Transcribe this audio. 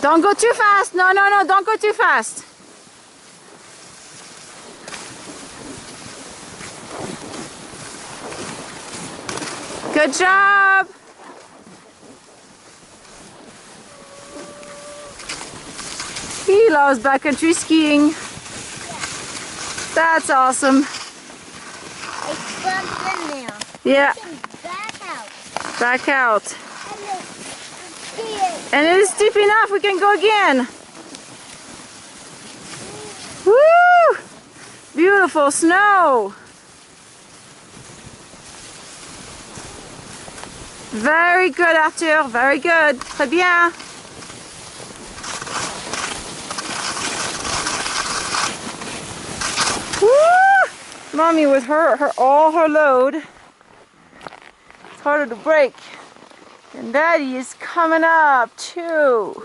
Don't go too fast. No, no, no, don't go too fast. Good job. He loves backcountry skiing. That's awesome. It's bumped in there. Yeah. Back out. Back out. And And it is deep enough, we can go again. Woo! Beautiful snow. Very good, Arthur. Very good. Très bien. Woo! Mommy with all her load. It's harder to break. And Daddy is coming up too.